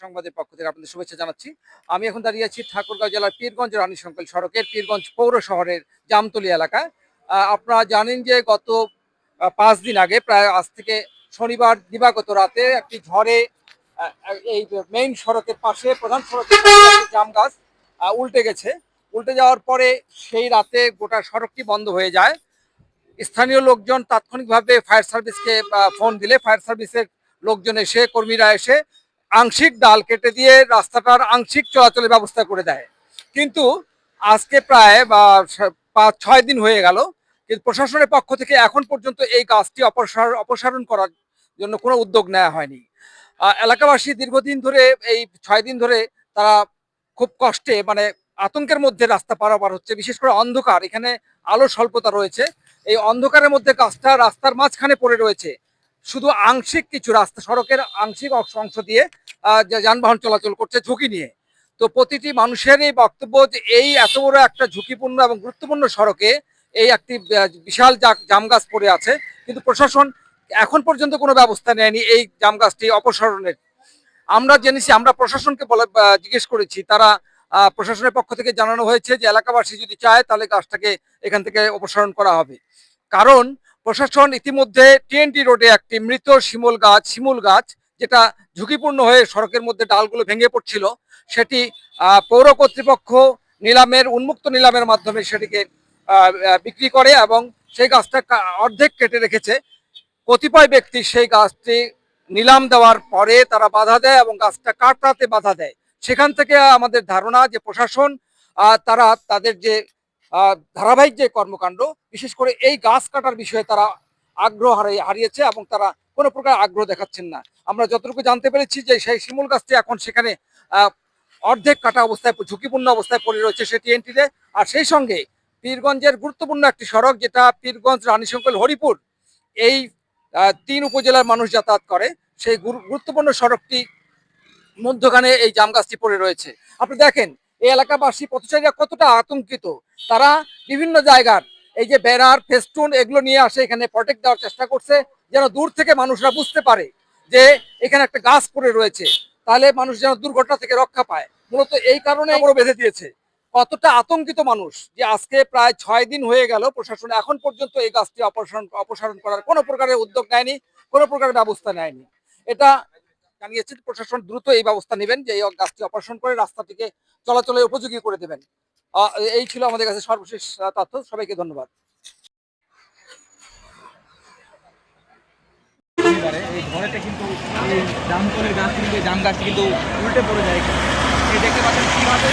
সংবাদের পক্ষ থেকে আপনাদের শুভেচ্ছা জানাচ্ছি। আমি এখন দাঁড়িয়ে আছি ঠাকুরগাঁও জেলার পীরগঞ্জ রানীশঙ্কল সড়কের পীরগঞ্জ পৌর শহরের জামতলী এলাকায়। আপনারা জানেন যে গত 5 দিন আগে, প্রায় আজ থেকে শনিবার দিবাগত রাতে একটি ঝড়ে এই মেইন সড়কের পাশে, প্রধান সড়কের পাশে একটি জাম গাছ উল্টে গেছে। উল্টে যাওয়ার পরে সেই রাতে গোটা সড়কটি বন্ধ হয়ে যায়। স্থানীয় লোকজন তাৎক্ষণিকভাবে ফায়ার সার্ভিসকে ফোন দিলে ফায়ার সার্ভিসের লোকজন এসে, কর্মীরা এসে আংশিক ডাল কেটে দিয়ে রাস্তাটার আংশিক চলাচলের ব্যবস্থা করে দেয়। কিন্তু আজকে প্রায় 5-6 দিন হয়ে গেল, কিন্তু প্রশাসনের পক্ষ থেকে এখন পর্যন্ত এই গাছটি অপসারণ করার জন্য কোনো উদ্যোগ নেওয়া হয়নি। এলাকাবাসী দীর্ঘদিন ধরে, এই 6 দিন ধরে তারা খুব কষ্টে, মানে আতঙ্কের মধ্যে রাস্তা পারাপার হচ্ছে। বিশেষ করে অন্ধকার, এখানে আলো স্বল্পতা রয়েছে। এই অন্ধকারের মধ্যে গাছটা রাস্তার মাঝখানে পড়ে রয়েছে। শুধু আংশিক কিছু রাস্তা, সড়কের আংশিক অংশ দিয়ে যানবাহন চলাচল করছে ঝুঁকি নিয়ে। তো প্রতিটি মানুষেরই বক্তব্য যে এই এত বড় একটা ঝুঁকিপূর্ণ এবং গুরুত্বপূর্ণ সড়কে এই একটি বিশাল জাম গাছ পড়ে আছে, কিন্তু প্রশাসন এখন পর্যন্ত কোনো ব্যবস্থা নেয়নি এই জাম গাছটি অপসারণের। আমরা জেনেছি, আমরা প্রশাসনকে জিজ্ঞেস করেছি, তারা প্রশাসনের পক্ষ থেকে জানানো হয়েছে যে এলাকাবাসী যদি চায় তাহলে গাছটাকে এখান থেকে অপসারণ করা হবে। কারণ প্রশাসন ইতিমধ্যে টিএনটি রোডে একটি মৃত শিমুল গাছ, যেটা ঝুঁকিপূর্ণ হয়ে সড়কের মধ্যে ডালগুলো ভেঙে পড়ছিল, সেটি পৌর কর্তৃপক্ষ উন্মুক্ত নিলামের মাধ্যমে সেটিকে বিক্রি করে এবং সেই গাছটা অর্ধেক কেটে রেখেছে। কতিপয় ব্যক্তি সেই গাছটি নিলাম দেওয়ার পরে তারা বাধা দেয় এবং গাছটা কাটাতে বাধা দেয়। সেখান থেকে আমাদের ধারণা যে প্রশাসন তারা তাদের যে ধারাবাহিক যে কর্মকাণ্ড, বিশেষ করে এই গাছ কাটার বিষয়ে তারা আগ্রহ হারিয়েছে এবং তারা কোনো প্রকার আগ্রহ দেখাচ্ছেন না। আমরা যতটুকু জানতে পেরেছি যে সেই শিমুল গাছটি এখন সেখানে অর্ধেক কাটা অবস্থায়, ঝুঁকিপূর্ণ অবস্থায় পড়ে রয়েছে সেটি এনটিতে। আর সেই সঙ্গে পীরগঞ্জের গুরুত্বপূর্ণ একটি সড়ক, যেটা পীরগঞ্জ রানীশঙ্কল হরিপুর, এই 3 উপজেলার মানুষ যাতায়াত করে, সেই গুরুত্বপূর্ণ সড়কটি মধ্যখানে এই জাম গাছটি পড়ে রয়েছে। আপনি দেখেন এই এলাকাবাসী পথচারীরা কতটা আতঙ্কিত। তারা বিভিন্ন জায়গার এই যে ব্যানার, ফেস্টুন, এগুলো নিয়ে আসে, এখানে প্রটেক্ট দেওয়ার চেষ্টা করছে, যেন দূর থেকে মানুষরা বুঝতে পারে যে এখানে একটা গাছ পড়ে রয়েছে, তাহলে মানুষ যেন দুর্ঘটনা থেকে রক্ষা পায়। মূলত এই কারণে বড় বেঁধে দিয়েছে। কতটা আতঙ্কিত মানুষ যে আজকে প্রায় 6 দিন হয়ে গেল, প্রশাসন এখন পর্যন্ত এই গাছটি অপসারণ করার কোনো প্রকারের উদ্যোগ নেয়নি, কোনো প্রকারের ব্যবস্থা নেয়নি। এটা জানিয়েছে প্রশাসন দ্রুত এই ব্যবস্থা নেবেন যে এই গাছটি অপারেশন করে রাস্তাটিকে চলাচলের উপযোগী করে দেবেন। এই ছিল আমাদের কাছে সর্বশেষ তথ্য। সবাইকে ধন্যবাদ। এই ঘরেতে কিন্তু এই জাম গাছটি কিন্তু উল্টে পড়ে যায়। এই দেখতে পাচ্ছেন কিভাবে